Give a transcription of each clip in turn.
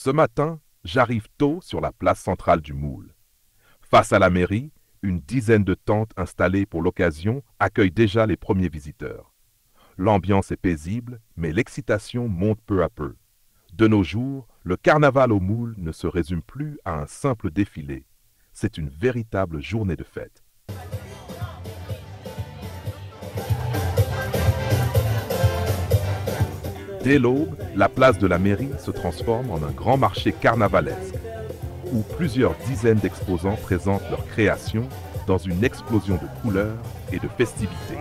Ce matin, j'arrive tôt sur la place centrale du Moule. Face à la mairie, une dizaine de tentes installées pour l'occasion accueillent déjà les premiers visiteurs. L'ambiance est paisible, mais l'excitation monte peu à peu. De nos jours, le carnaval au Moule ne se résume plus à un simple défilé. C'est une véritable journée de fête. Dès l'aube, la place de la mairie se transforme en un grand marché carnavalesque, où plusieurs dizaines d'exposants présentent leurs créations dans une explosion de couleurs et de festivités.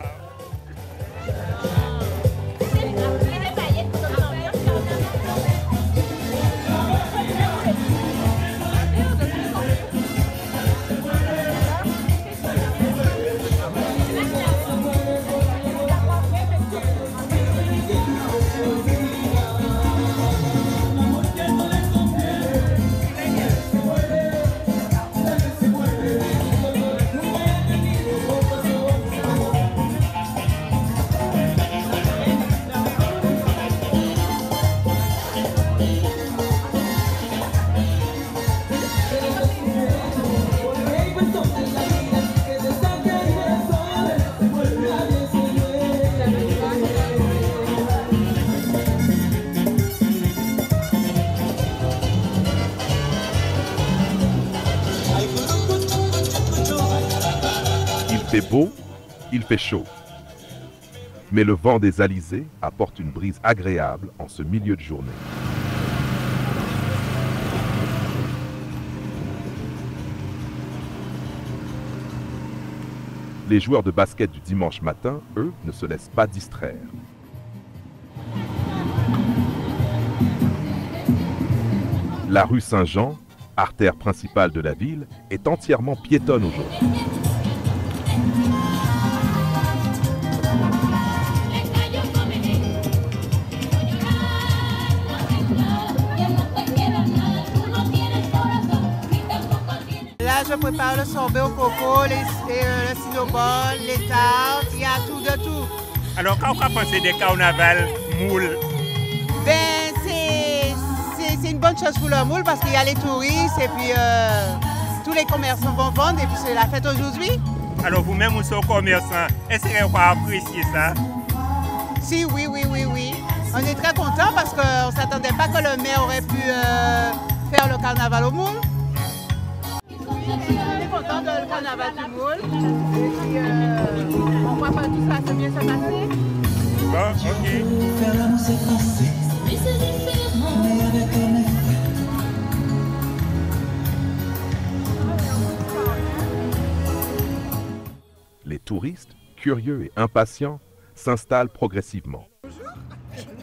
Il fait beau, il fait chaud. Mais le vent des alizés apporte une brise agréable en ce milieu de journée. Les joueurs de basket du dimanche matin, eux, ne se laissent pas distraire. La rue Saint-Jean, artère principale de la ville, est entièrement piétonne aujourd'hui. Là, je prépare le sorbet au coco, le cinnamon, les tartes, il y a tout de tout. Alors, quand on pense des carnavals Moule? Ben, c'est une bonne chose pour le Moule parce qu'il y a les touristes et puis tous les commerçants vont vendre et puis c'est la fête aujourd'hui. Alors, vous-même, vous êtes commerçant, est-ce que vous appréciez ça? Si, oui. On est très contents parce qu'on ne s'attendait pas que le maire aurait pu faire le carnaval au Moule. On est content de le carnaval du Moule et puis on voit que tout ça va bien se passer. Bon, ok. Les touristes, curieux et impatients, s'installent progressivement.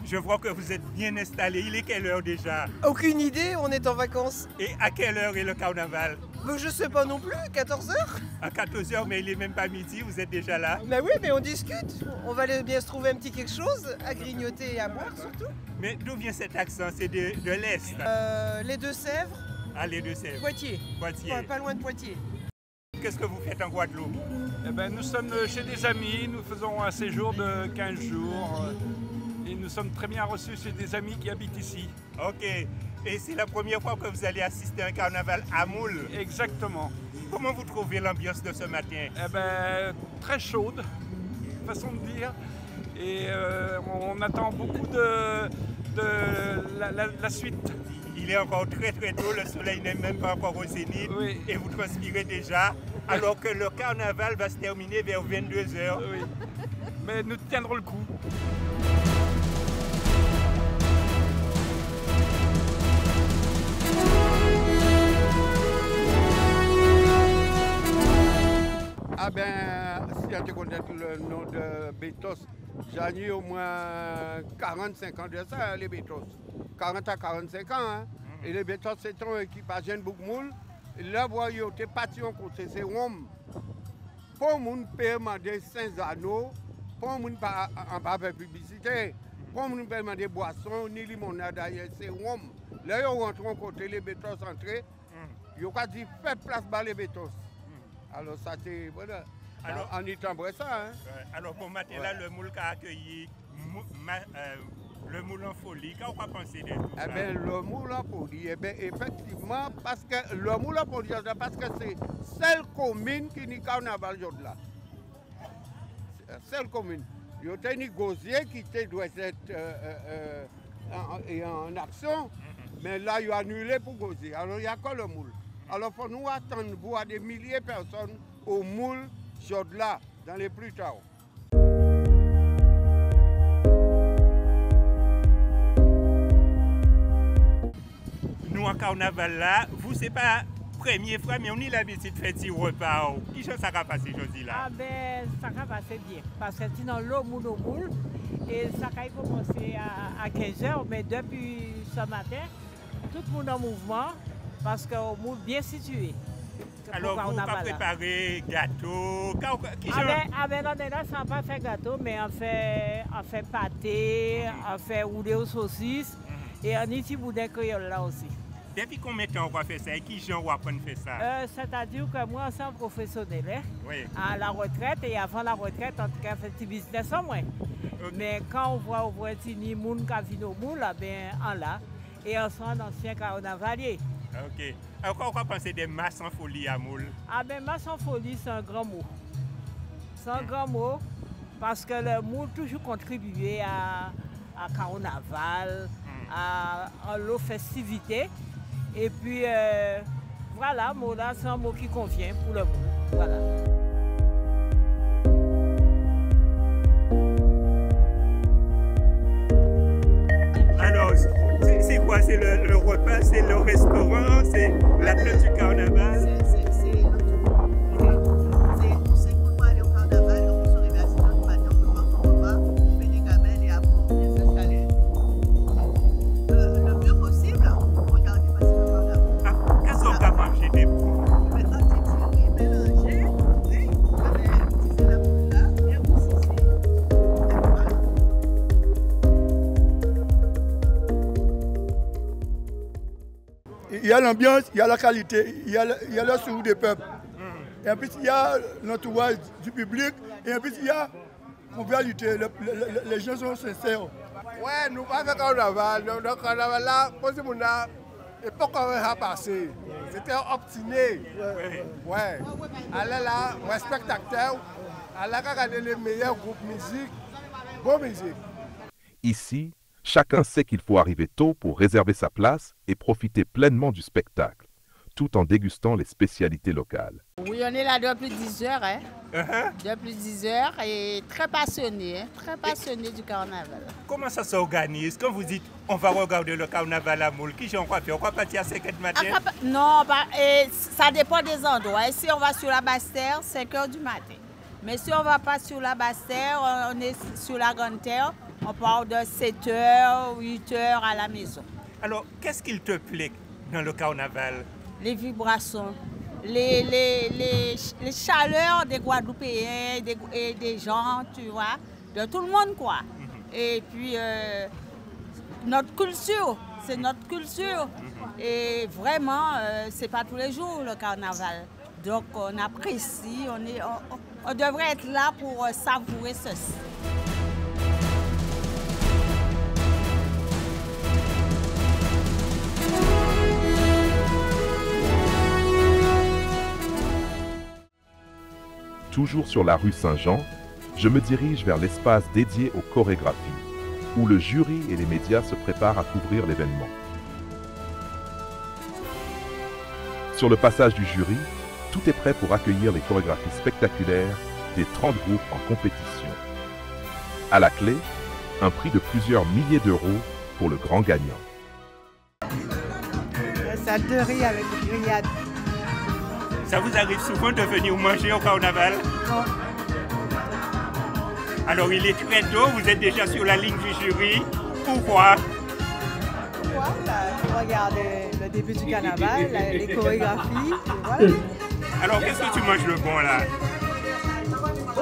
Je vois que vous êtes bien installés. Il est quelle heure déjà? Aucune idée, on est en vacances. Et à quelle heure est le carnaval? Je sais pas non plus, 14h? À 14h, mais il est même pas midi, vous êtes déjà là. Bah oui, mais on discute. On va aller bien se trouver un petit quelque chose à grignoter et à boire surtout. Mais d'où vient cet accent? C'est de l'Est? Les Deux-Sèvres, Ah, les Deux-Sèvres. Poitiers. Poitiers. Pas loin de Poitiers. Qu'est-ce que vous faites en Guadeloupe? Eh ben, nous sommes chez des amis, nous faisons un séjour de 15 jours et nous sommes très bien reçus chez des amis qui habitent ici. Ok. Et c'est la première fois que vous allez assister à un carnaval à Moule? Exactement. Comment vous trouvez l'ambiance de ce matin? Eh ben, très chaude, façon de dire. Et on attend beaucoup de la suite. Il est encore très tôt, le soleil n'est même pas encore au zénith. Oui. Et vous transpirez déjà, alors que le carnaval va se terminer vers 22h. Oui. Mais nous tiendrons le coup. Ah ben, si on te connaît le nom de Bétos, j'ai eu au moins 45 ans de ça, les Bétos. 40 à 45 ans. Hein. Et les Bétos, c'est un équipage de Boukmoul. Là, vous voyez, tu es parti en côté, c'est Rome. Pour moun demander 5 anneaux, pour moun pas en faire publicité, pour moun pas demander boisson ni limonade d'ailleurs, c'est Rome. Là, ils rentrent en côté, les Bétos entrés. Ils ont dit, faites place bas les Bétos. Alors ça c'est voilà. Alors on y t'embrasse ça. Hein? Alors pour matin là, le Moule a accueilli Le moule en folie, qu'est-ce qu'on va penser de tout ça? Eh bien, le moule en folie, eh bien, effectivement, parce que le moule en folie, parce que c'est celle commune qui n'y carnaval aujourd'hui là. Seule commune. Il y a une gosier qui doit être en action, mais là, il a annulé pour gosier. Alors, il n'y a que le moule. Alors, il faut nous attendre voir des milliers de personnes au moule aujourd'hui là, dans les plus tard. Nous, en carnaval là, vous, c'est pas première fois, mais on a l'habitude de faire des repas. Qui ça va passer aujourd'hui là? Ah ben, ça va passer bien. Parce que sinon, l'eau moule au moule. Et ça va commencer à 15h, mais depuis ce matin, tout le monde en mouvement, parce qu'au moule bien situé. Alors, vous pas préparer gâteau? Ah ben, non, là, ça n'a pas fait gâteau, mais on fait pâté, on fait rouler aux saucisses, et on y petit boudin créole là aussi. Depuis combien de temps on va faire ça et qui gens vont apprendre à faire ça? C'est-à-dire que moi, c'est un professionnel, hein, oui. À la retraite, et avant la retraite, en tout cas, fait petit business en moins. Okay. Mais quand on voit un petit monde qui vient au moule, ben, on l'a, et on sent un ancien carnavalier. Ok. Alors, quoi on va penser des masses en folie à moule? Ah ben, masse en folie, c'est un grand mot. C'est un grand mot, parce que le moule toujours contribué à carnaval, à l'eau festivité. Et puis, voilà, là, c'est un mot qui convient pour le moule. Voilà. Alors, c'est quoi? C'est le repas, c'est le restaurant, c'est la fête du carnaval? Il y a l'ambiance, il y a la qualité, il y a le sourire des peuples. Et en plus, il y a l'entourage du public. Et en plus, il y a la convivialité. Les gens sont sincères. Ouais, nous avons fait carnaval. Le carnaval là, et pas quand on a passé. C'était obstiné. Ouais. Allez là, respect acteur. Allez regarder les meilleurs groupes musique. Bonne musique. Ici, chacun sait qu'il faut arriver tôt pour réserver sa place et profiter pleinement du spectacle, tout en dégustant les spécialités locales. Oui, on est là depuis 10 heures, hein. Depuis 10 heures et très passionné, hein, très passionné du carnaval. Comment ça s'organise? Quand vous dites on va regarder le carnaval à Moule, qui j'en crois faire? On va partir à 5h du matin? Non, ça dépend des endroits. Si on va sur la Basse-Terre, 5h du matin. Mais si on ne va pas sur la Basse-Terre, on est sur la Grande-Terre, on part de 7h, 8h à la maison. Alors, qu'est-ce qu'il te plaît dans le carnaval? Les vibrations, les chaleurs des Guadeloupéens et des gens, tu vois, de tout le monde, quoi. Et puis, notre culture, c'est notre culture. Et vraiment, c'est pas tous les jours le carnaval. Donc, on apprécie, on devrait être là pour savourer ceci. Toujours sur la rue Saint-Jean, je me dirige vers l'espace dédié aux chorégraphies, où le jury et les médias se préparent à couvrir l'événement. Sur le passage du jury, tout est prêt pour accueillir les chorégraphies spectaculaires des 30 groupes en compétition. À la clé, un prix de plusieurs milliers d'euros pour le grand gagnant. La salle de riz avec des grillades. Ça vous arrive souvent de venir manger au carnaval? Non. Alors il est très tôt, vous êtes déjà sur la ligne du jury. Pourquoi? Pourquoi? Je regarde le début du carnaval, les chorégraphies. Voilà. Alors qu'est-ce que tu manges le bon là?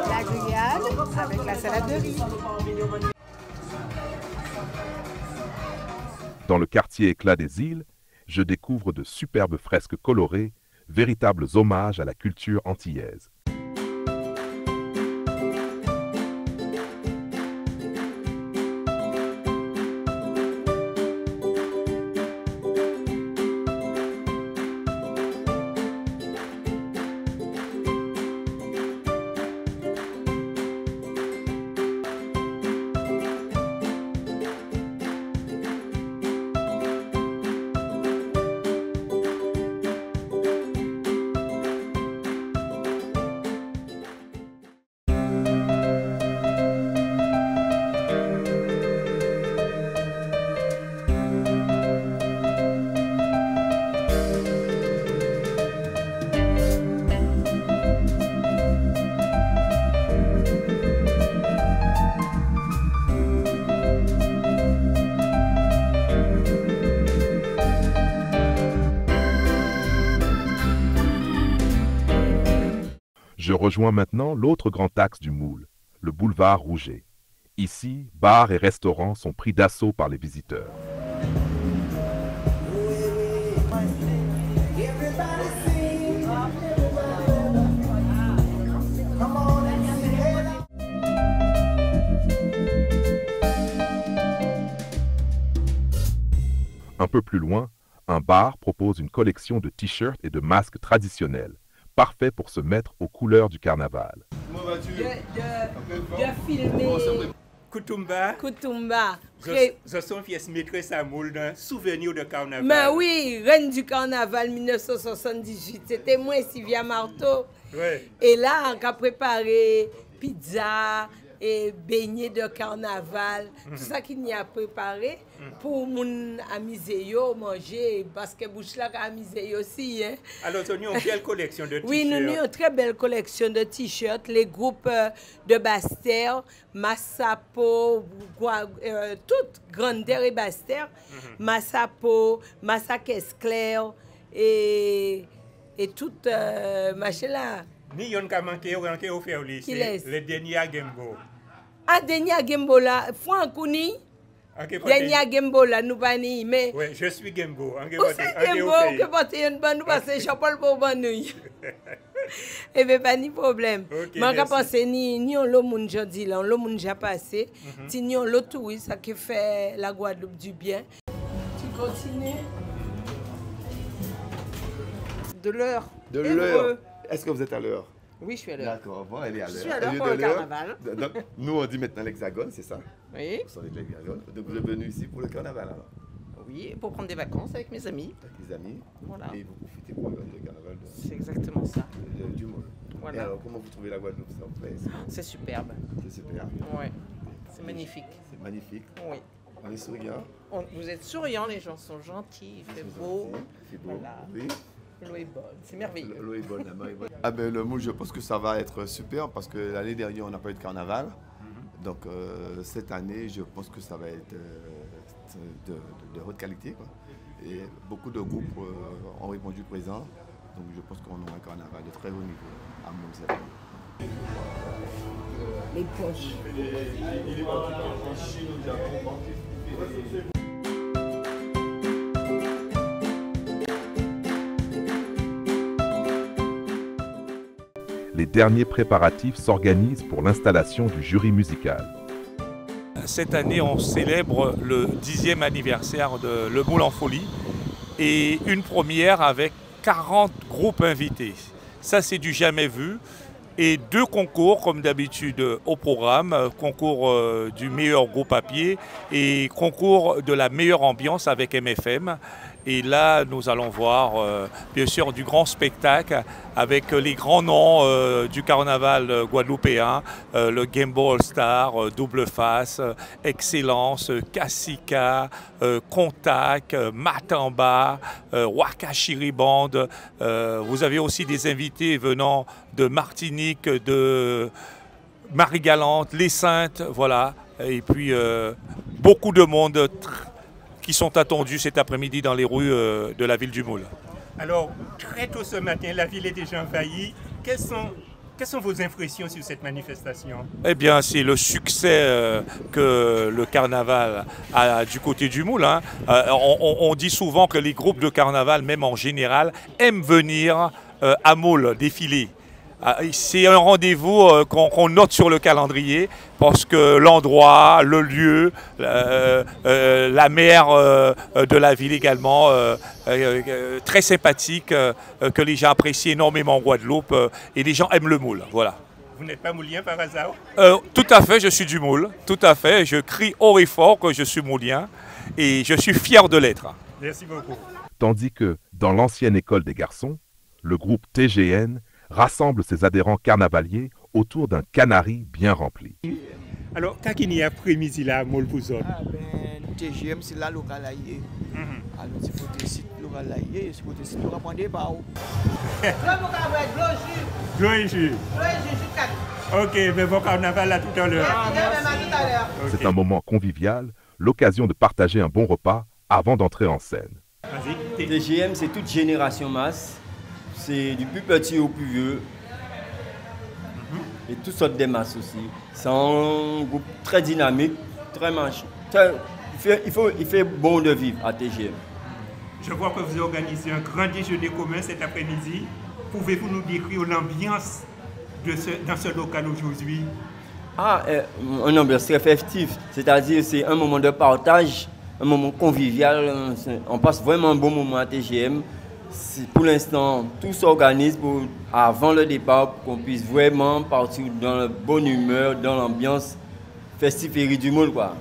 La grillade avec la salade de riz. Dans le quartier éclat des îles, je découvre de superbes fresques colorées, véritables hommages à la culture antillaise. Je rejoins maintenant l'autre grand axe du Moule, le boulevard Rouget. Ici, bars et restaurants sont pris d'assaut par les visiteurs. Un peu plus loin, un bar propose une collection de t-shirts et de masques traditionnels, parfait pour se mettre aux couleurs du carnaval. De filmer Koutoumba, Koutoumba. je suis une pièce maîtresse à Moule d'un souvenir de carnaval. Mais oui, reine du carnaval 1978, c'était moi, Sylvia Marteau. Ouais. Et là, on a préparé pizza et beignets de carnaval, tout ça qu'il y a préparé pour mon amusé yo manger, parce que bouche là amusé aussi. Hein. Alors, nous avons une belle collection de t-shirts. Oui, nous avons une très belle collection de t-shirts, les groupes de Basse-Terre, Massapo, toutes Grande-Terre et Basse-Terre, Massapo, Massa-Caisse-Claire et toutes machin là. Ni yon ka manqué au faire au lycée. Le dernier à Gembo. Ah, dernier à Gembo là, Francouni. Dernier à Gembo là, nous pas ni mais. Oui, je suis Gembo. Où c'est Gembo que porte une bonne nous passer Jean-Paul pour bonne nuit. Et bien pas ni problème. Mais on pense ni on le monde jodi là, on le monde déjà passé. Si ni on le touriste ça qui fait la Guadeloupe du bien. Tu continues. De l'heure. De l'heure. Est-ce que vous êtes à l'heure? Oui, je suis à l'heure. D'accord, bon, elle est à l'heure. Je suis à l'heure pour le carnaval. Donc, nous, on dit maintenant l'Hexagone, c'est ça? Oui. Vous sortez de l'Hexagone. Donc, vous êtes venu ici pour le carnaval, alors? Oui, pour prendre des vacances avec mes amis. Avec les amis. Voilà. Et vous profitez pour le carnaval C'est exactement ça. Du monde. Voilà. Et alors, comment vous trouvez la Guadeloupe? Ça vous plaît? C'est superbe. C'est super. Oui. C'est magnifique. C'est magnifique. Oui. On est souriant. Vous êtes souriants, les gens sont gentils, il fait beau. C'est beau. Voilà. Oui. L'eau est bonne, c'est merveilleux. L'eau est bonne, la mer est bonne. Ah ben, le Moule, je pense que ça va être super parce que l'année dernière, on n'a pas eu de carnaval. Donc cette année, je pense que ça va être de haute qualité, quoi. Et beaucoup de groupes ont répondu présent. Donc je pense qu'on aura un carnaval de très haut niveau à Moule cette année. Les poches. Il est parti en Chine, au Japon, Les derniers préparatifs s'organisent pour l'installation du jury musical. Cette année, on célèbre le 10e anniversaire de Le Moule en Folie et une première avec 40 groupes invités. Ça, c'est du jamais vu. Et 2 concours, comme d'habitude, au programme. Concours du meilleur groupe à pied et concours de la meilleure ambiance avec MFM. Et là, nous allons voir, bien sûr, du grand spectacle avec les grands noms du carnaval guadeloupéen, le Gembo All Star, Double Face, Excellence, Kassika, Contact, Matamba, Waka Chiriband. Vous avez aussi des invités venant de Martinique, de Marie-Galante, Les Saintes, voilà. Et puis, beaucoup de monde qui sont attendus cet après-midi dans les rues de la ville du Moule. Alors, très tôt ce matin, la ville est déjà envahie. Quelles sont vos impressions sur cette manifestation? Eh bien, c'est le succès que le carnaval a du côté du Moule. Hein. On dit souvent que les groupes de carnaval, même en général, aiment venir à Moule défiler. C'est un rendez-vous qu'on note sur le calendrier parce que l'endroit, le lieu, la mer de la ville également, très sympathique, que les gens apprécient énormément en Guadeloupe et les gens aiment le Moule. Voilà. Vous n'êtes pas moulien par hasard? Tout à fait, je suis du Moule, tout à fait. Je crie haut et fort que je suis moulien et je suis fier de l'être. Merci beaucoup. Tandis que, dans l'ancienne école des garçons, le groupe TGN rassemble ses adhérents carnavaliers autour d'un canari bien rempli. Alors, quand il y a après-midi là, à Moule pour autres? Ah ben, TGM, c'est là local aïe. Alors, c'est pour des sites local aïe, c'est pour des sites local prendre des barres. Glo et jus. Ok, mais bon carnaval là tout à l'heure. C'est un moment convivial, l'occasion de partager un bon repas avant d'entrer en scène. TGM, c'est toute génération masse. C'est du plus petit au plus vieux. et toutes sortes de masses aussi. C'est un groupe très dynamique, il fait bon de vivre à TGM. Je vois que vous organisez un grand déjeuner commun cet après-midi. Pouvez-vous nous décrire l'ambiance dans ce local aujourd'hui? Une ambiance très festive, c'est-à-dire c'est un moment de partage, un moment convivial. On passe vraiment un bon moment à TGM. Pour l'instant, tout s'organise avant le départ pour qu'on puisse vraiment partir dans la bonne humeur, dans l'ambiance festive du monde, quoi.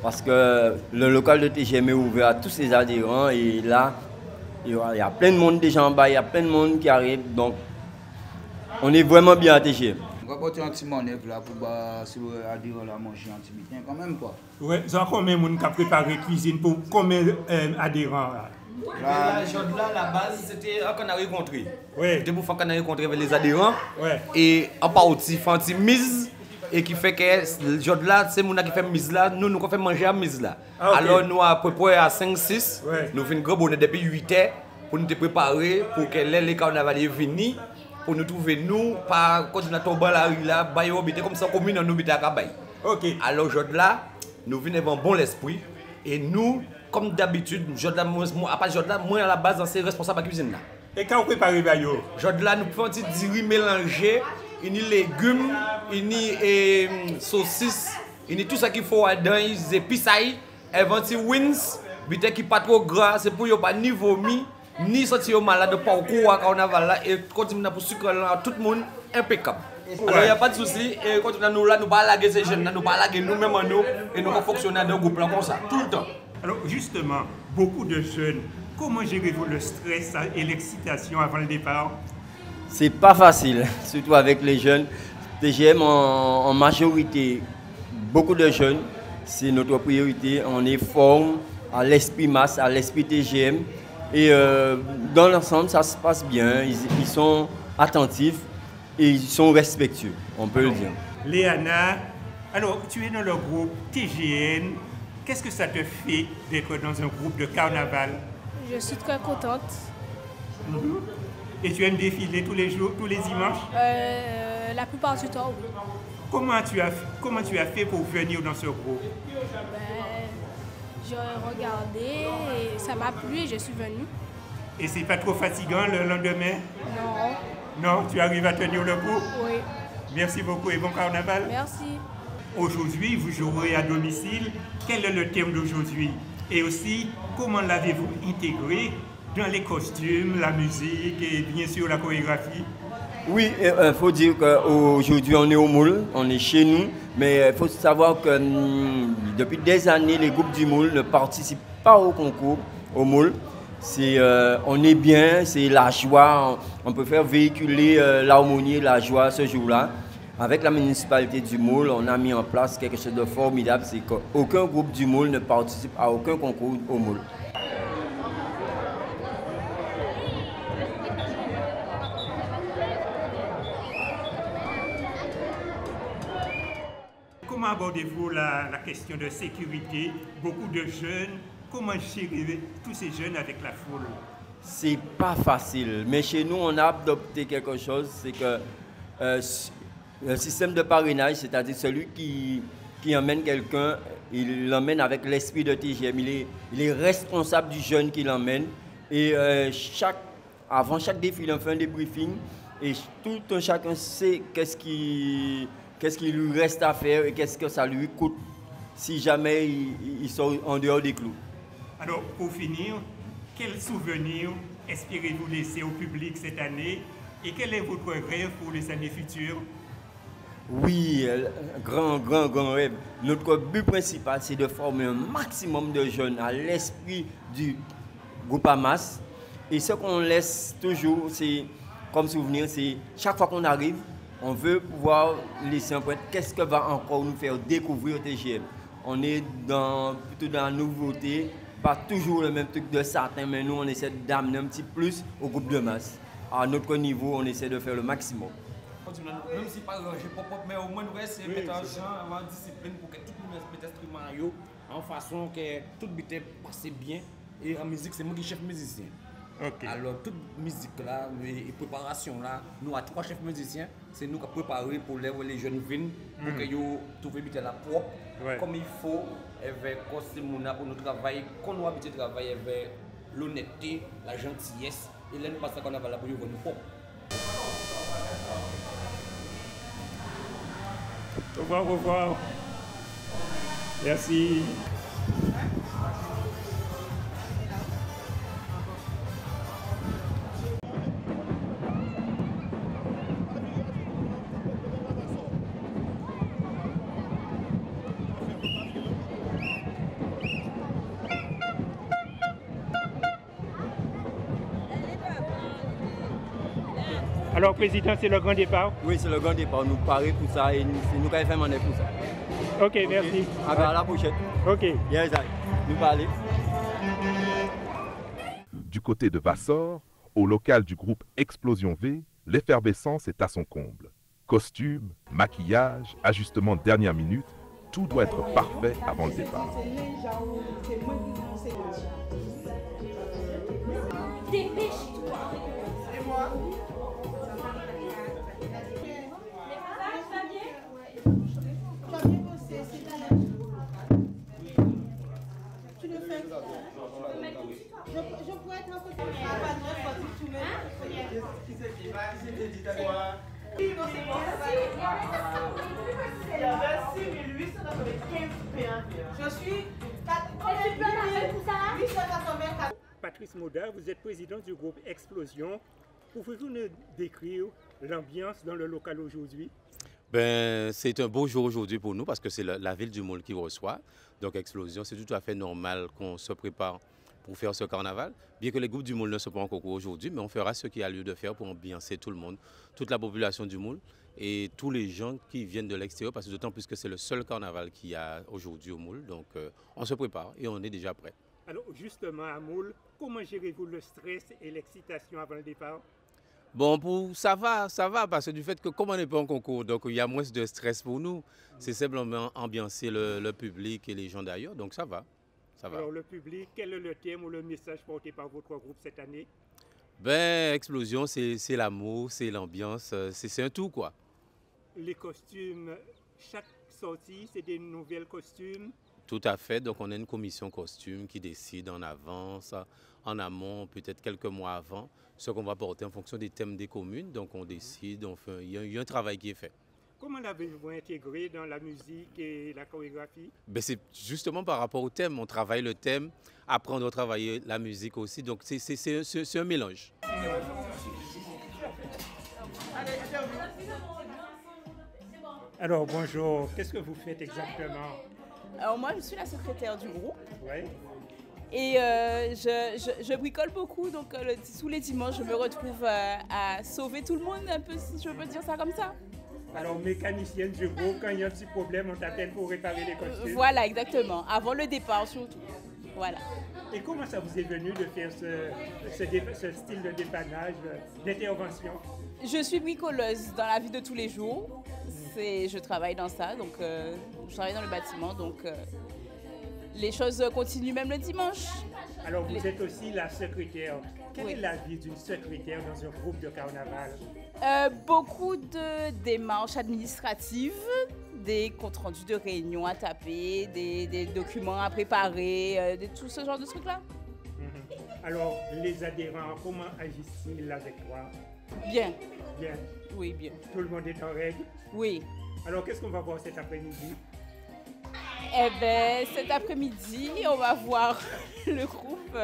Parce que le local de TGM est ouvert à tous ses adhérents et là, il y a plein de monde déjà en bas, il y a plein de monde qui arrive. Donc, on est vraiment bien à TGM. On va porter un petit manœuvre là pour si les adhérents là manger un petit bitin quand même, quoi. Oui, combien de monde qui a préparé la cuisine pour combien d'adhérents là? La journée là, la base, c'était qu'on a rencontré. Oui. C'était pour faire qu'on a rencontré avec les adhérents. Oui. Et en partie, faire une mise. Et qui fait que le jour là, c'est nous qui fait mise là, nous fait manger à mise là. Ah, okay. Alors nous à peu près à 5-6, ouais. Nous faisons un gros bonnet depuis 8 heures pour nous préparer pour que les carnavals viennent, pour nous trouver nous, par quand on a tombé la rue là, comme ça commune nous habiter à Kabaï. Ok. Alors aujourd'hui là, nous venons avec bon l'esprit et nous, comme d'habitude, à part aujourd'hui là, moi à la base c'est responsable de la cuisine là. Et quand vous préparez Bayo? Aujourd'hui là, nous faisons un petit riz mélangé. Il y a légumes, il y a saucisses, il y a tout ça qu'il faut dedans, il y a épices, il y a des wins, qui ne sont pas trop gras, c'est pour ne pas ni vomir, ni sortir malade de parcours à carnaval là, et continuer pour sucre là, tout le monde impeccable. Alors il n'y a pas de souci, et quand nous là, nous ne pas laguer ces jeunes, nous ne pas laguer nous-mêmes en nous, et nous fonctionner dans un groupe là comme ça, tout le temps. Alors justement, beaucoup de jeunes, comment gérez-vous le stress et l'excitation avant le départ? C'est pas facile, surtout avec les jeunes. TGM en majorité, beaucoup de jeunes, c'est notre priorité. On est forme à l'esprit masse, à l'esprit TGM. Et dans l'ensemble, ça se passe bien. Ils sont attentifs et ils sont respectueux, on peut le dire. Léana, alors tu es dans le groupe TGN. Qu'est-ce que ça te fait d'être dans un groupe de carnaval? Je suis très contente. Et tu aimes défiler tous les jours, tous les dimanches? La plupart du temps, oui. Comment tu as fait pour venir dans ce groupe? J'ai regardé et ça m'a plu et je suis venue. Et c'est pas trop fatigant le lendemain? Non. Non, tu arrives à tenir le coup? Oui. Merci beaucoup et bon carnaval. Merci. Aujourd'hui, vous jouerez à domicile. Quel est le thème d'aujourd'hui? Et aussi, comment l'avez-vous intégré dans les costumes, la musique et bien sûr la chorégraphie? Oui, il faut dire qu'aujourd'hui on est au Moule, on est chez nous, mais il faut savoir que depuis des années, les groupes du Moule ne participent pas au concours au Moule. On est bien, c'est la joie, on peut faire véhiculer l'harmonie et la joie ce jour-là. Avec la municipalité du Moule, on a mis en place quelque chose de formidable, c'est qu'aucun groupe du Moule ne participe à aucun concours au Moule. Comment abordez-vous la question de sécurité? Beaucoup de jeunes, comment gérer tous ces jeunes avec la foule? C'est pas facile, mais chez nous on a adopté quelque chose, c'est que le système de parrainage, c'est-à-dire celui qui emmène quelqu'un, il l'emmène avec l'esprit de TGM, il est responsable du jeune qui l'emmène. Et avant chaque défilé, on fait un débriefing et tout un chacun sait qu'est-ce qu'il lui reste à faire et qu'est-ce que ça lui coûte si jamais il sort en dehors des clous. Alors, pour finir, quel souvenir espérez-vous laisser au public cette année et quel est votre rêve pour les années futures? Oui, grand rêve. Notre but principal, c'est de former un maximum de jeunes à l'esprit du groupe Hamas. Et ce qu'on laisse toujours, c'est comme souvenir, c'est chaque fois qu'on arrive, on veut pouvoir laisser un point. Qu'est-ce que va encore nous faire découvrir TGM? On est plutôt dans la nouveauté, pas toujours le même truc de certains, mais nous, on essaie d'amener un petit plus au groupe de masse. À notre niveau, on essaie de faire le maximum. Même si pas rangé pop-up, mais au moins nous essayer de mettre en champ, avoir discipline pour que tout le monde mette instrument en façon que tout bite passe bien. Et en musique, c'est moi qui chef musicien. Okay. Alors, toute musique là, et préparation là, nous avons 3 chefs musiciens, c'est nous qui avons préparé pour les jeunes viennent, pour que nous trouvions la propre, comme il faut, avec costume pour nous travailler, qu'on nous habitué à travailler avec l'honnêteté, la gentillesse, et là nous passons qu'on a la pour nous propre. Au revoir, au revoir. Merci. Alors, Président, c'est le grand départ? Oui, c'est le grand départ. Nous parons pour ça et c'est nous qui avons fait maner pour ça. Ok, merci. À la prochaine. Ok. Yes, nous parlons. Du côté de Vassor, au local du groupe Explosion V, l'effervescence est à son comble. Costumes, maquillage, ajustement de dernière minute, tout doit être parfait avant le départ. Dépêche-toi. Et moi? Tu le fais. Je pourrais être un peu plus. Qui c'est qui va? Qui c'est qui dit à toi? Non, c'est moi. Il y avait 6895 PA. Je suis 884. Patrice Mauda, vous êtes président du groupe Explosion. Pouvez-vous nous décrire l'ambiance dans le local aujourd'hui? Ben, c'est un beau jour aujourd'hui pour nous parce que c'est la ville du Moule qui reçoit. Donc Explosion, c'est tout à fait normal qu'on se prépare pour faire ce carnaval. Bien que les groupes du Moule ne soient pas encore aujourd'hui, mais on fera ce qu'il y a lieu de faire pour ambiancer tout le monde, toute la population du Moule et tous les gens qui viennent de l'extérieur, parce que d'autant plus que c'est le seul carnaval qu'il y a aujourd'hui au Moule. Donc on se prépare et on est déjà prêt. Alors justement à Moule, comment gérez-vous le stress et l'excitation avant le départ? Bon, ça va, parce que du fait que comme on n'est pas en concours, donc il y a moins de stress pour nous. C'est simplement ambiancer le public et les gens d'ailleurs, donc ça va. Alors le public, quel est le thème ou le message porté par votre groupe cette année? Ben, Explosion, c'est l'amour, c'est l'ambiance, c'est un tout quoi. Les costumes, chaque sortie, c'est des nouvelles costumes? Tout à fait, donc on a une commission costume qui décide en avance, en amont, peut-être quelques mois avant, ce qu'on va porter en fonction des thèmes des communes. Donc on décide, il y a un travail qui est fait. Comment l'avez-vous intégré dans la musique et la chorégraphie? Ben c'est justement par rapport au thème, on travaille le thème, après on doit travailler la musique aussi, donc c'est un mélange. Alors bonjour, qu'est-ce que vous faites exactement? Alors moi je suis la secrétaire du groupe. Ouais. Et je bricole beaucoup, donc tous les dimanches je me retrouve à sauver tout le monde un peu, si je peux dire ça comme ça. Alors mécanicienne du groupe, quand il y a un petit problème, on t'appelle pour réparer les costumes? Voilà, exactement, avant le départ surtout. Voilà. Et comment ça vous est venu de faire ce style de dépannage, d'intervention? Je suis bricoleuse dans la vie de tous les jours. Je travaille dans ça, donc je travaille dans le bâtiment, donc les choses continuent même le dimanche. Alors vous êtes aussi la secrétaire. Quelle est la vie d'une secrétaire dans un groupe de carnaval? Beaucoup de démarches administratives, des comptes rendus de réunions à taper, des documents à préparer, tout ce genre de trucs-là. Alors les adhérents, comment agissent-ils avec toi? Bien. Bien. Oui, bien. Tout le monde est en règle? Oui. Alors qu'est-ce qu'on va voir cet après-midi? Eh bien, cet après-midi, on va voir le groupe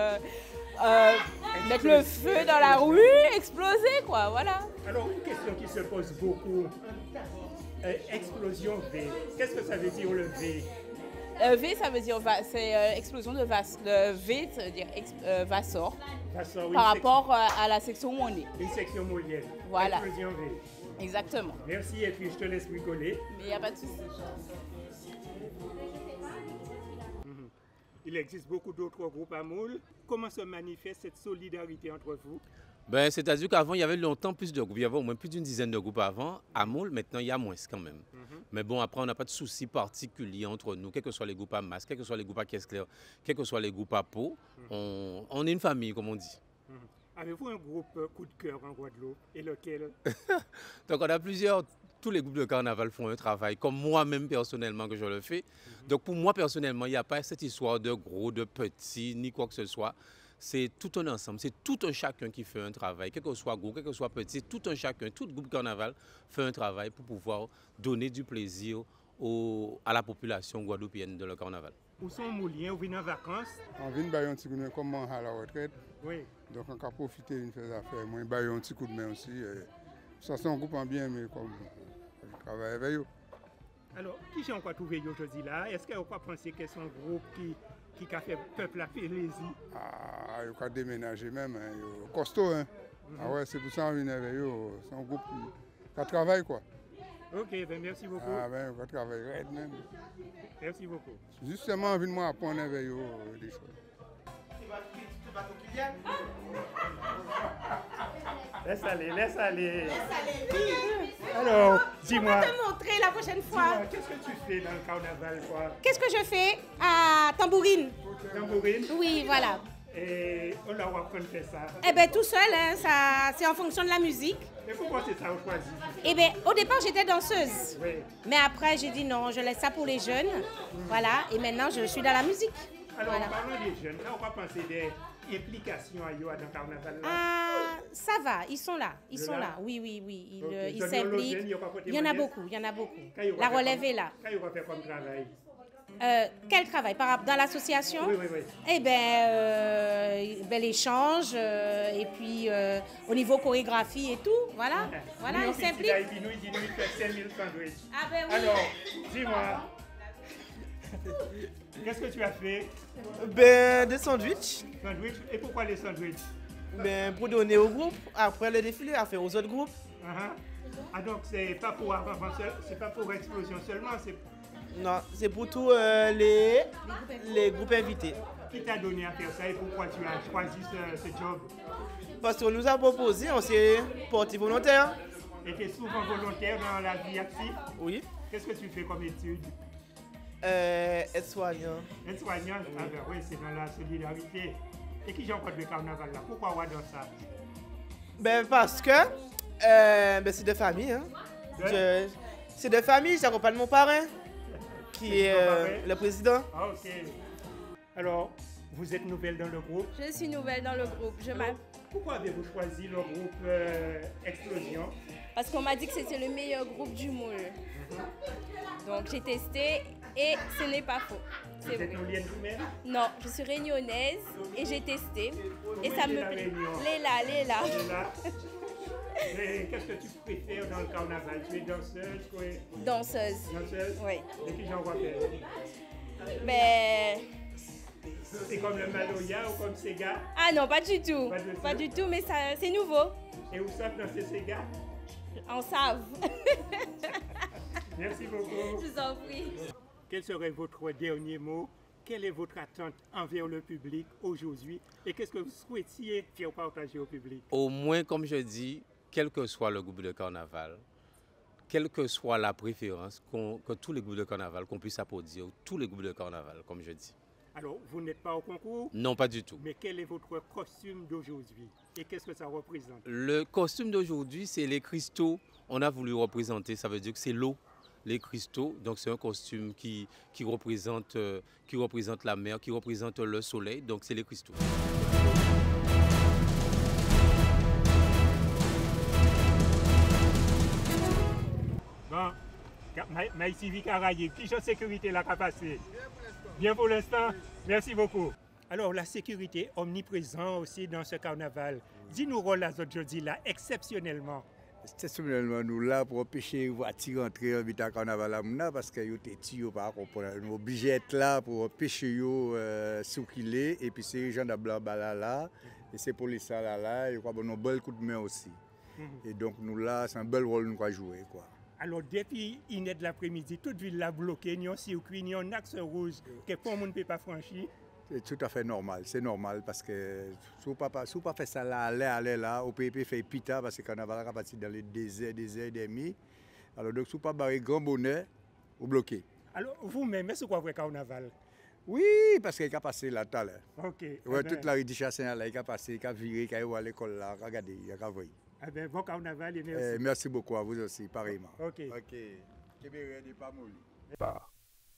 mettre le feu dans la rue, exploser, quoi, voilà. Alors, une question qui se pose beaucoup. Explosion V, qu'est-ce que ça veut dire le V? V, ça veut dire, c'est explosion de Vassor. V, ça veut dire Vassor. Vassor, oui, par rapport à la section où on est. Une section moulienne. Voilà. Explosion V. Exactement. Merci, et puis je te laisse bricoler. Mais il n'y a pas de souci. Il existe beaucoup d'autres groupes à Moule. Comment se manifeste cette solidarité entre vous? Ben, c'est-à-dire qu'avant, il y avait longtemps plus de groupes. Il y avait au moins plus d'une dizaine de groupes avant. À Moule, maintenant, il y a moins quand même. Mais bon, après, on n'a pas de souci particulier entre nous, quels que soient les groupes à masse, quels que soient les groupes à caisse claire, quels que soient les groupes à peau. On est une famille, comme on dit. Avez-vous un groupe coup de cœur en Guadeloupe et lequel? Donc on a tous les groupes de carnaval font un travail, comme moi-même personnellement que je le fais. Donc pour moi personnellement, il n'y a pas cette histoire de gros, de petits, ni quoi que ce soit. C'est tout un ensemble, c'est tout un chacun qui fait un travail, quel que soit gros, quel que soit petit, tout un chacun, tout groupe carnaval fait un travail pour pouvoir donner du plaisir à la population guadeloupéenne de le carnaval. Où sont Moulins? Vous venez en vacances? On vient de un petit coup de main comme à la retraite. Oui. Donc on a profité de faire des affaires. Moi, je un petit coup de main aussi. Ça c'est un groupe en bien, mais comme je travaille avec eux. Alors, qui j'ai encore trouvé aujourd'hui là? Est-ce que vous pensez que c'est un groupe qui a fait peuple à plaisir? Ah, il a déménagé même, hein, costaud. Hein. Ah ouais, c'est pour ça qu'on vient avec eux. C'est un groupe qui travaille quoi. Ok, ben merci beaucoup. Ah ben, on va travailler même. Merci beaucoup. Justement, on vient moi apprendre avec eux des choses. Laisse aller, laisse aller. Alors, dis-moi. On va te montrer la prochaine fois. Qu'est-ce que tu fais dans le carnaval, quoi? Qu'est-ce que je fais? À tambourine. Tambourine? Oui, voilà. Et on va apprendre à faire ça. Eh bien, tout seul, hein, c'est en fonction de la musique. Mais pourquoi c'est ça qu'on choisit? Eh bien, au départ, j'étais danseuse. Oui. Mais après, j'ai dit non, je laisse ça pour les jeunes. Voilà, et maintenant, je suis dans la musique. Alors, voilà. en parlant des jeunes, là, on va penser des implications à eux dans le carnaval. Là. Ah, ça va, ils sont là. Ils sont là. Oui, oui, oui. Ils s'impliquent. Il y en a beaucoup, il y en a beaucoup. La relève est là. Qu'est-ce qu'on va faire comme travail? Quel travail? Dans l'association? Oui, oui, oui. Eh bien, l'échange, et puis au niveau chorégraphie et tout, voilà. Voilà, ils s'impliquent. Il nous fait 5000 sandwichs. Ah ben oui. Alors, dis-moi, qu'est-ce que tu as fait? Ben, des sandwichs. Sandwichs? Et pourquoi les sandwichs? Ben, pour donner au groupe, après le défilé, à faire aux autres groupes. Ah donc, c'est pas pour Explosion seulement, c'est... Non, c'est pour tous les groupes invités. Qui t'a donné à faire ça et pourquoi tu as choisi ce job? Parce qu'on nous a proposé, on s'est porté volontaire. Et tu es souvent volontaire dans la vie active? Oui. Qu'est-ce que tu fais comme étude? Aide-soignant. Aide-soignant? Oui. Ah ben oui, c'est dans la solidarité. Et qui j'ai encore le carnaval là? Pourquoi on va dans ça? Ben parce que c'est de famille. Hein. C'est de famille, j'accompagne mon parrain, qui est le président. Ah, ok. Alors, vous êtes nouvelle dans le groupe? Je suis nouvelle dans le groupe. Pourquoi avez-vous choisi le groupe Explosion? Parce qu'on m'a dit que c'était le meilleur groupe du moule. Donc j'ai testé et ce n'est pas faux. Vous êtes Moulienne vous-même? Non, je suis réunionnaise et j'ai testé. Et ça me plaît. Léla. Mais qu'est-ce que tu préfères dans le carnaval? Tu es danseuse? Quoi? Danseuse. Danseuse? Oui. Et qui j'en vois faire? Ben... C'est comme le Maloya ou comme Sega? Ah non, pas du tout. Pas du tout, mais c'est nouveau. Et où savent danser Sega? En savent. Merci beaucoup. Je vous en prie. Quel serait votre dernier mot? Quelle est votre attente envers le public aujourd'hui? Et qu'est-ce que vous souhaitiez faire partager au public? Au moins, comme je dis, quel que soit le groupe de carnaval, quelle que soit la préférence, que tous les groupes de carnaval, qu'on puisse applaudir tous les groupes de carnaval, comme je dis. Alors, vous n'êtes pas au concours? Non, pas du tout. Mais quel est votre costume d'aujourd'hui? Et qu'est-ce que ça représente? Le costume d'aujourd'hui, c'est les cristaux. On a voulu représenter, ça veut dire que c'est l'eau, les cristaux. Donc c'est un costume qui représente la mer, qui représente le soleil. Donc c'est les cristaux. Bon, Maïti Vicaraïe, qui de sécurité la capacité? Bien pour l'instant, merci beaucoup. Alors la sécurité omniprésente aussi dans ce carnaval. Dis-nous rôle là aujourd'hui là, exceptionnellement. Exceptionnellement, nous là pour empêcher les voitures d'entrer en vita carnaval parce que nous sommes pas comprendre. Nous obligés d'être là pour empêcher les circuler et puis c'est les gens de blanc là et c'est pour les salles là et quoi bon un bel coup de main aussi. Et donc nous là c'est un bel rôle nous jouer quoi. Alors depuis 1h de l'après-midi, toute ville là bloquée, il y a un circuit, il y a un axe rouge que tout le monde ne peut pas franchir. C'est tout à fait normal, c'est normal parce que si vous ne pas fait ça là, aller là, au PP fait pita parce que le carnaval est parti dans les déserts et demi. Alors donc si vous pas barré grand bonnet, vous bloquez. Alors vous-même, est-ce que vous avez carnaval? Oui, parce qu'il a passé là tout à l'heure. Ok. Ouais, toute la rue du Chassin, là, il a passé, il a viré, il a eu à l'école là, regardez, il a vu. Eh bien, bon carnaval et merci. Merci beaucoup à vous aussi, pareillement. Ok.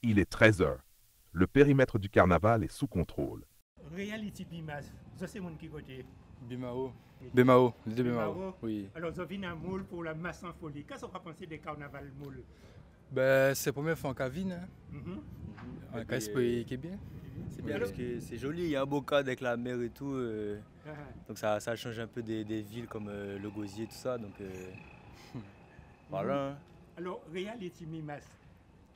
Il est 13h. Le périmètre du carnaval est sous contrôle. Reality Bimas, ça c'est mon qui côté. Bimao. Bimao, les deux Bimao. Oui. Alors, vous venez à Moule pour la masse en folie. Qu'est-ce qu'on va penser des carnavals Moule? Ben, c'est la première fois en Cavine. Mm Un esprit qui est bien. C'est bien parce que c'est joli, il y a un beau cadre avec la mer et tout. Donc ça change un peu des villes comme le Gosier et tout ça. Donc voilà. Alors, Reality Bimas,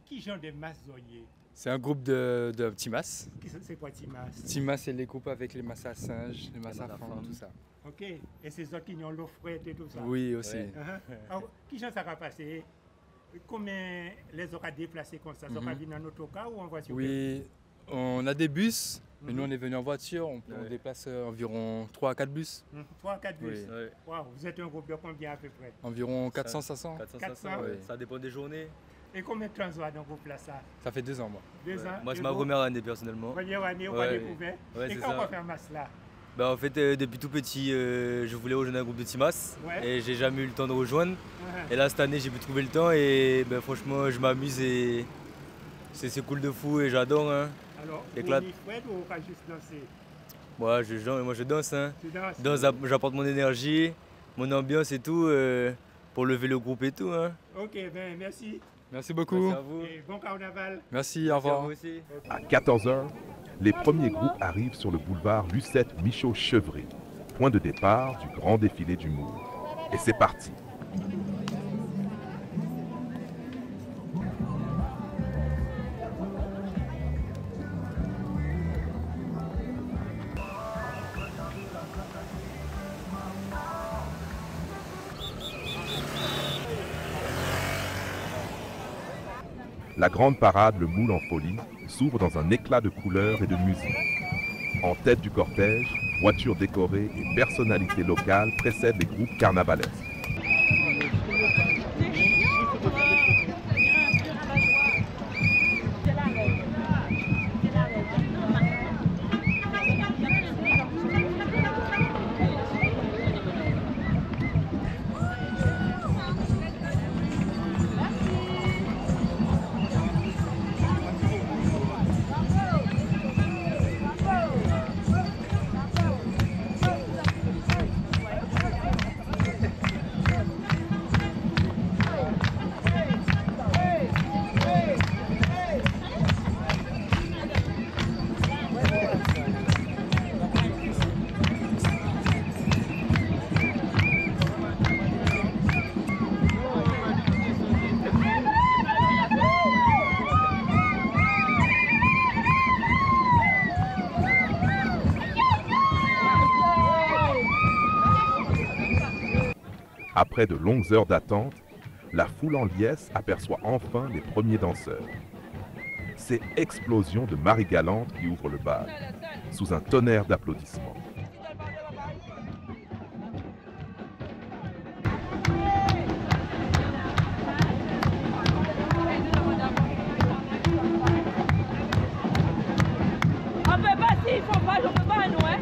qui genre de masse zoyer? C'est un groupe de petits masses. C'est quoi Timas? Timas, c'est les groupes avec les masses à singes, les masses à femmes, tout ça. Ok. Et ces autres qui ont l'eau frette et tout ça? Oui, aussi. Alors, qui genre ça va passer? Combien les aura déplacés comme ça? Ça va venir en autocar ou en voiture? Oui, on a des bus, mais nous on est venu en voiture. On déplace environ 3 à 4 bus. 3 à 4 bus? Oui. Wow, vous êtes un groupe de combien à peu près? Environ 400-500. 400, oui. Ça dépend des journées. Et combien de temps vous avez dans vos places ça? Ça fait 2 ans, moi. 2 ans? Moi, c'est ma première année personnellement. Première année, on va découvrir. Et quand on va faire masse là? Ben, en fait, depuis tout petit, je voulais rejoindre un groupe de Timas et j'ai jamais eu le temps de rejoindre. Et là, cette année, j'ai pu trouver le temps et ben, franchement, je m'amuse et c'est cool de fou et j'adore. Hein. Alors, vous faites ou pas juste danser? Moi, je danse. Hein. Tu danses? J'apporte mon énergie, mon ambiance et tout pour lever le groupe et tout. Hein. Ok, ben merci. Merci beaucoup. Merci à vous. Et bon carnaval. Merci, au revoir. À 14h, les premiers groupes arrivent sur le boulevard Lucette Michaud-Chevry, point de départ du grand défilé du Moule. Et c'est parti. La grande parade, le Moule en folie, s'ouvre dans un éclat de couleurs et de musique. En tête du cortège, voitures décorées et personnalités locales précèdent les groupes carnavalesques. Après de longues heures d'attente, la foule en liesse aperçoit enfin les premiers danseurs. C'est Explosion de Marie Galante qui ouvre le bal, sous un tonnerre d'applaudissements. On peut pas, s'il faut pas, je peux pas, nous, hein.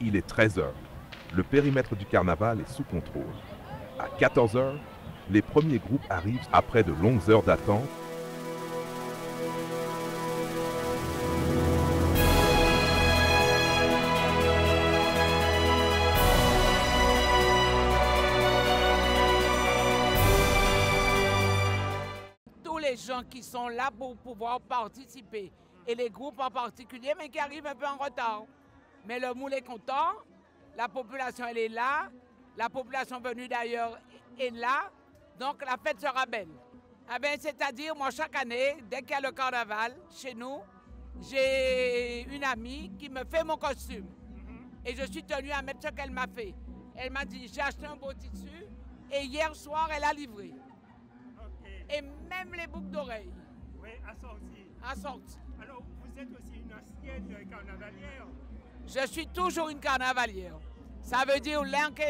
Il est 13h. Le périmètre du carnaval est sous contrôle. À 14h, les premiers groupes arrivent après de longues heures d'attente. gens qui sont là pour pouvoir participer. Et les groupes en particulier, mais qui arrivent un peu en retard. Mais le moule est content, la population elle est là, la population venue d'ailleurs est là, donc la fête sera belle. Ah ben, c'est-à-dire, moi chaque année, dès qu'il y a le carnaval, chez nous, j'ai une amie qui me fait mon costume. Et je suis tenue à mettre ce qu'elle m'a fait. Elle m'a dit, j'ai acheté un beau tissu et hier soir, elle a livré. Okay. Et même les boucles d'oreilles. Oui, assorties. Assorties. Alors, vous êtes aussi une ancienne carnavalière? Je suis toujours une carnavalière. Ça veut dire, l'un qui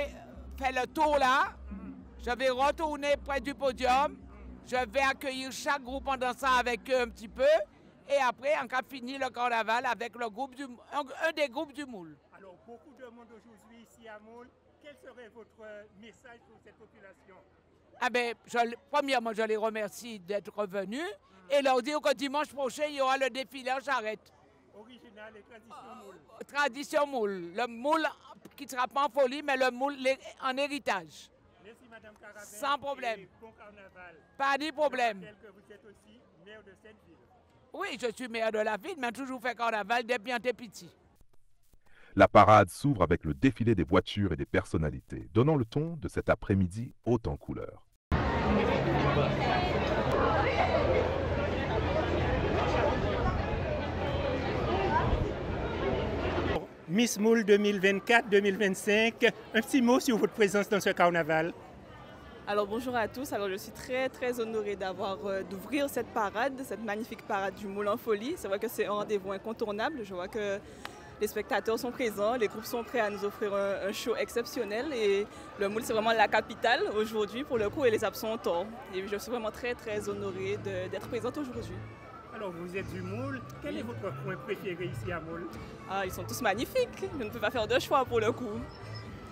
fait le tour là, je vais retourner près du podium, je vais accueillir chaque groupe en dansant avec eux un petit peu, et après, on a fini le carnaval avec le groupe un des groupes du moule. Alors, beaucoup de monde aujourd'hui ici à Moule. Quel serait votre message pour cette population? Ah ben, premièrement, je les remercie d'être venus et leur dire que dimanche prochain, il y aura le défilé en charrette. Original et tradition moule. Tradition moule. Le moule qui ne sera pas en folie, mais le moule en héritage. Merci Madame Carabin. Sans problème. Et bon carnaval. Pas de problème. Je rappelle que vous êtes aussi maire de cette ville. Oui, je suis maire de la ville, mais toujours fait carnaval depuis un petit. La parade s'ouvre avec le défilé des voitures et des personnalités, donnant le ton de cet après-midi haut en couleurs. Miss Moule 2024-2025, un petit mot sur votre présence dans ce carnaval. Alors bonjour à tous, alors je suis très honorée d'ouvrir cette parade, cette magnifique parade du Moule en folie. C'est vrai que c'est un rendez-vous incontournable, je vois que les spectateurs sont présents, les groupes sont prêts à nous offrir un show exceptionnel et le Moule c'est vraiment la capitale aujourd'hui pour le coup et les absents ont tort. Et je suis vraiment très honorée d'être présente aujourd'hui. Alors vous êtes du Moule, quel est votre coin préféré ici à Moule? Ah, ils sont tous magnifiques, je ne peux pas faire de choix pour le coup.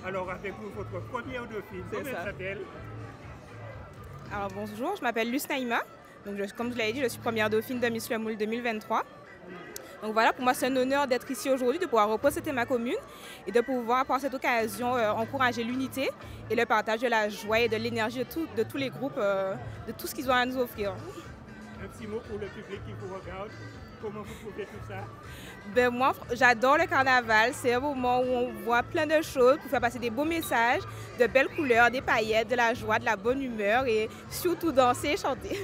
Alors avec vous, votre première dauphine, comment elle s'appelle? Alors bonjour, je m'appelle Luce Naïma, donc comme je l'avais dit, je suis première dauphine de Miss Le Moule 2023. Donc voilà, pour moi c'est un honneur d'être ici aujourd'hui, de pouvoir représenter ma commune et de pouvoir par cette occasion encourager l'unité et le partage de la joie et de l'énergie de tous les groupes, de tout ce qu'ils ont à nous offrir. Un petit mot pour le public qui vous regarde, comment vous trouvez tout ça? Ben moi, j'adore le carnaval, c'est un moment où on voit plein de choses pour faire passer des beaux messages, de belles couleurs, des paillettes, de la joie, de la bonne humeur et surtout danser et chanter.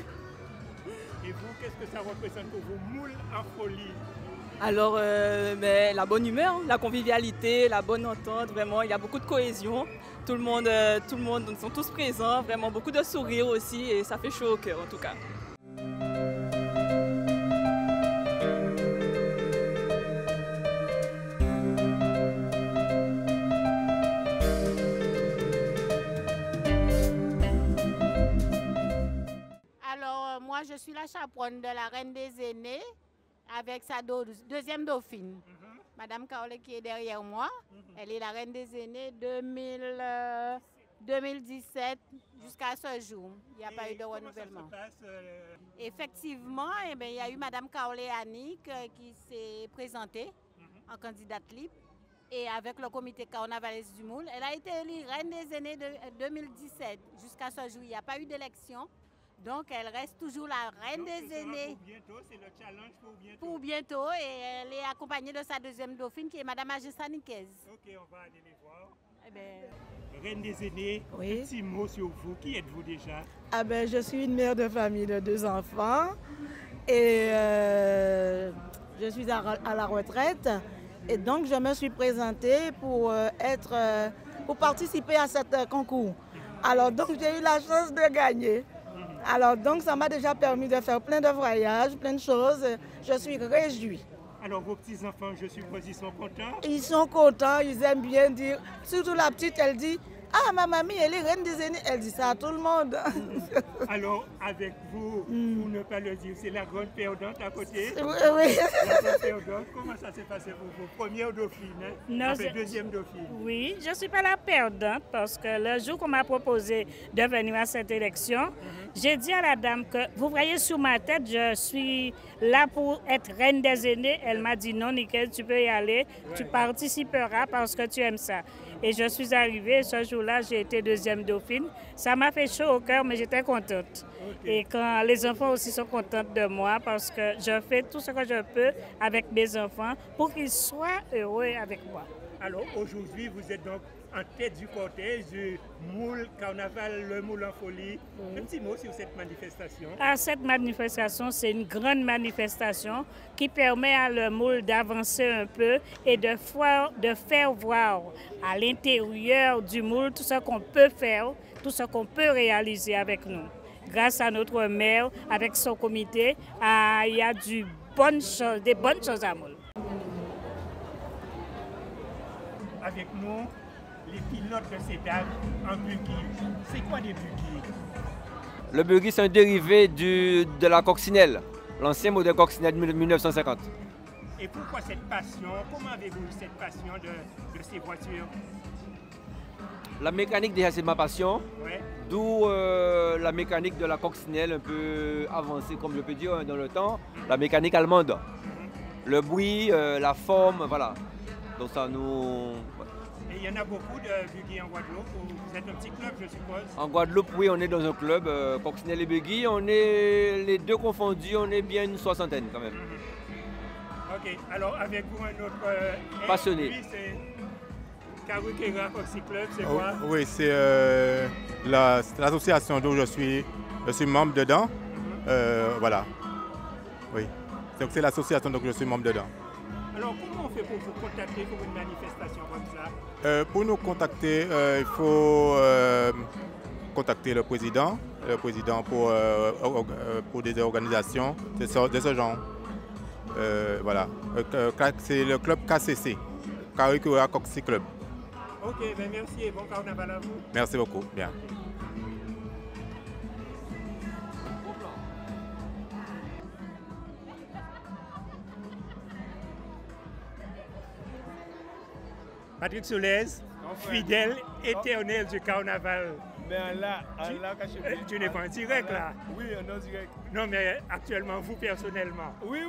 Et vous, qu'est-ce que ça représente pour vous, Moule en folie? Alors, mais la bonne humeur, la convivialité, la bonne entente, vraiment, il y a beaucoup de cohésion. Tout le monde, ils sont tous présents, vraiment beaucoup de sourires aussi et ça fait chaud au cœur en tout cas. Alors, moi, je suis la chaperonne de la Reine des Aînés avec sa deuxième dauphine, Madame Kaolé qui est derrière moi. Elle est la Reine des Aînés 2017 jusqu'à ce jour. Il n'y a pas eu de renouvellement. Effectivement, eh bien, il y a eu Madame Kaolé Annick qui s'est présentée en candidate libre. Et avec le comité carnavalesque du Moule, elle a été élue Reine des Aînés de 2017. Jusqu'à ce jour, il n'y a pas eu d'élection. Donc, elle reste toujours la Reine des Aînés. Pour bientôt, c'est le challenge pour bientôt. Pour bientôt, et elle est accompagnée de sa deuxième dauphine qui est Madame Agesta Niquez. Ok, on va aller les voir. Eh ben... Reine des Aînés, oui. Un petit mot sur vous. Qui êtes-vous déjà? Ah ben, je suis une mère de famille de 2 enfants et je suis à la retraite. Et donc, je me suis présentée pour participer à ce concours. Alors, donc, j'ai eu la chance de gagner. Alors, donc, ça m'a déjà permis de faire plein de voyages, plein de choses. Je suis réjouie. Alors, vos petits-enfants, je suppose, ils sont contents? Ils sont contents, ils aiment bien dire. Surtout la petite, elle dit, ah, ma mamie, elle est Reine des Aînés. Elle dit ça à tout le monde. Alors, avec vous, pour ne pas le dire, c'est la grande perdante à côté. Oui. La grande perdante, comment ça s'est passé pour vous? Première dauphine, hein? Non, deuxième dauphine. Oui, je ne suis pas la perdante parce que le jour qu'on m'a proposé de venir à cette élection, j'ai dit à la dame que, vous voyez sur ma tête, je suis là pour être Reine des Aînés. Elle m'a dit non, Nickel, tu peux y aller, tu participeras parce que tu aimes ça. Et je suis arrivée, ce jour-là, j'ai été deuxième dauphine. Ça m'a fait chaud au cœur, mais j'étais contente. Et quand les enfants aussi sont contents de moi parce que je fais tout ce que je peux avec mes enfants pour qu'ils soient heureux avec moi. Alors aujourd'hui, vous êtes donc en tête du cortège du moule carnaval, le moule en folie. Un petit mot sur cette manifestation. Cette manifestation, c'est une grande manifestation qui permet à le moule d'avancer un peu et de faire voir à l'intérieur du moule tout ce qu'on peut faire, tout ce qu'on peut réaliser avec nous. Grâce à notre maire, avec son comité, il y a des bonnes choses à moule. Avec nous, les pilotes de cétane en buggy. C'est quoi des buggy? Le buggy, c'est un dérivé de la coccinelle, l'ancien modèle coccinelle de 1950. Et pourquoi cette passion? Comment avez-vous eu cette passion de ces voitures? La mécanique, déjà, c'est ma passion. Ouais. D'où la mécanique de la coccinelle un peu avancée, comme je peux dire, dans le temps. La mécanique allemande. Le bruit, la forme, voilà. Donc ça nous... Et il y en a beaucoup de buggy en Guadeloupe, vous êtes un petit club, je suppose? En Guadeloupe, oui, on est dans un club, coccinelle et buggy. On est, les deux confondus, on est bien une 60aine quand même. Ok, alors avec vous un autre... passionné. Lui, c'est Karukera Coxy Club, c'est quoi? Oui, c'est l'association dont je suis membre dedans. Voilà. Oui. Donc c'est l'association dont je suis membre dedans. Alors comment on fait pour vous contacter pour une manifestation comme ça? Pour nous contacter, il faut contacter le président pour des organisations de ce genre. Voilà. C'est le club KCC, Karukera Coxy Club. Ok, ben merci et bon carnaval à vous. Merci beaucoup. Bien. Patrick Soulez, fidèle éternel du carnaval. Mais là, tu n'es pas en direct là? Oui, en direct. Non, mais actuellement, vous personnellement? Oui.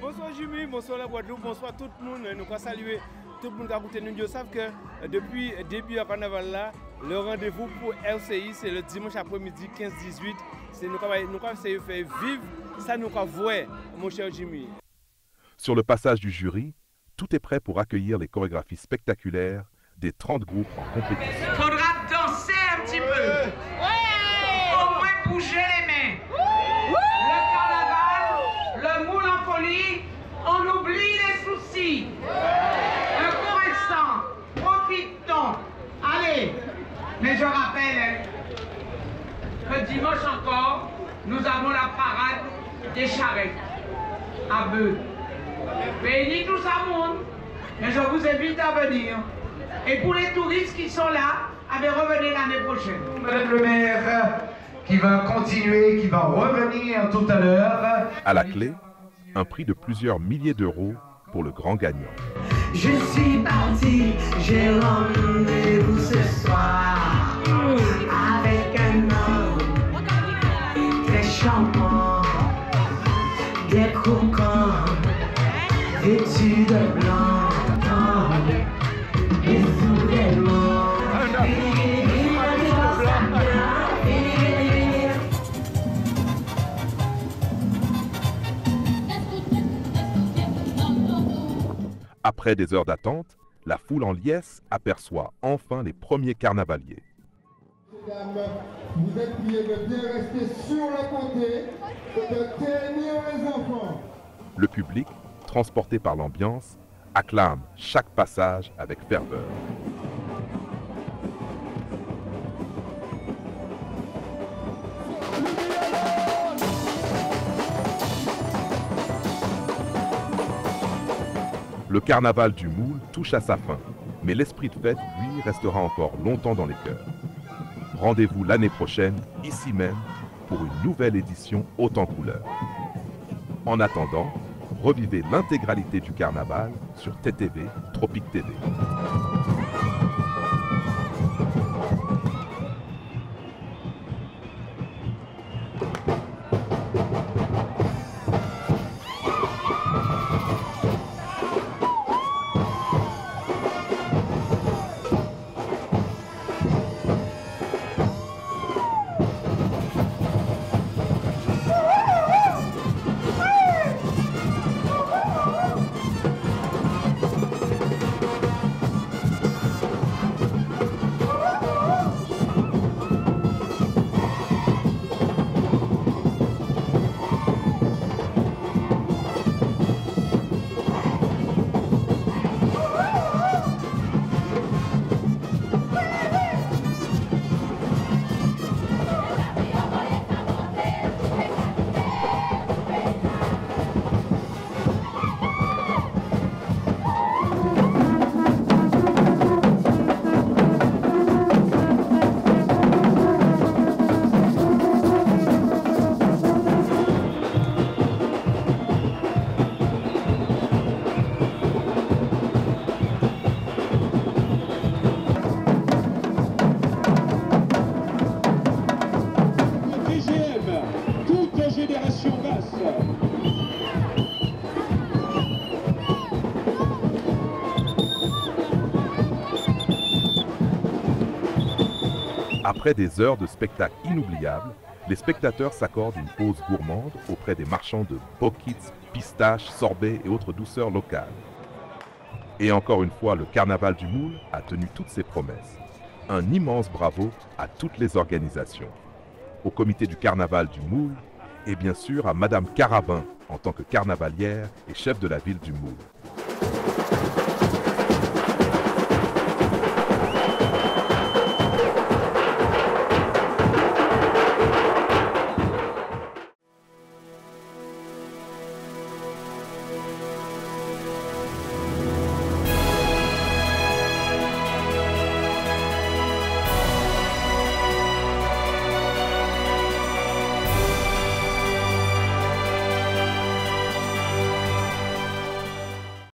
Bonsoir Jimmy, bonsoir la Guadeloupe, bonsoir tout le monde. Nous allons saluer tout le monde qui a écouté. Nous savons que depuis le début du carnaval là, le rendez-vous pour RCI, c'est le dimanche après-midi 15-18. C'est nous avons essayé de faire vivre ça, nous avons voir, mon cher Jimmy. Sur le passage du jury, tout est prêt pour accueillir les chorégraphies spectaculaires des 30 groupes en compétition. Faudra danser un petit peu. Au moins bouger les mains. Le carnaval, le moule en folie, on oublie les soucis. Un court instant, profitons. Allez. Mais je rappelle que dimanche encore, nous avons la parade des charrettes à Beuh. Bénis tout ça, monde. Mais je vous invite à venir. Et pour les touristes qui sont là, revenez l'année prochaine. Madame le maire qui va continuer, qui va revenir tout à l'heure. À la clé, un prix de plusieurs milliers d'euros pour le grand gagnant. Je suis parti, j'ai rendez-vous ce soir avec un homme très charmant, des croquants, vêtu de blanc. Après des heures d'attente, la foule en liesse aperçoit enfin les premiers carnavaliers. Mesdames, vous êtes priés de bien rester sur le côté et de tenir les enfants. Le public, transporté par l'ambiance, acclame chaque passage avec ferveur. Le carnaval du moule touche à sa fin, mais l'esprit de fête, lui, restera encore longtemps dans les cœurs. Rendez-vous l'année prochaine, ici même, pour une nouvelle édition haute en couleurs. En attendant, revivez l'intégralité du carnaval sur TTV, Tropique TV. Après des heures de spectacle inoubliables, les spectateurs s'accordent une pause gourmande auprès des marchands de bokits, pistaches, sorbets et autres douceurs locales. Et encore une fois, le Carnaval du Moule a tenu toutes ses promesses. Un immense bravo à toutes les organisations, au comité du Carnaval du Moule et bien sûr à Madame Carabin en tant que carnavalière et chef de la ville du Moule.